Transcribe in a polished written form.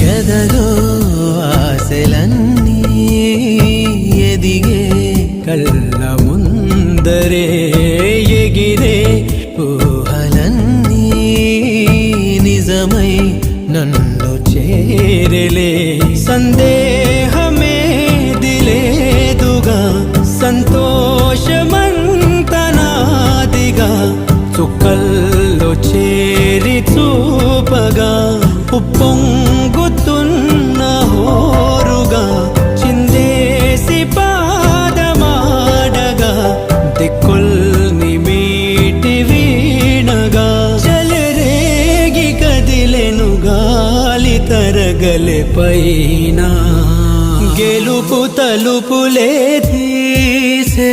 ఎదలో ఆశలన్నీ ఎదిగే కళ్ళ ముందరే ఎగిరే ఊహలన్నీ నిజమై నన్ను చేరలే సందేహమే దిలేదుగా సంతోషమంతనాదిగా చుక్కల్లో చేరి చూపగా ఉప్పొంగుతున్న హోరుగా చిందేసి పాదమాడగా దిక్కుల్ని మీటి వీణగా చెలరేగి కదిలెను గాలి తరగలే పైన గెలుపు తలుపులే తీసే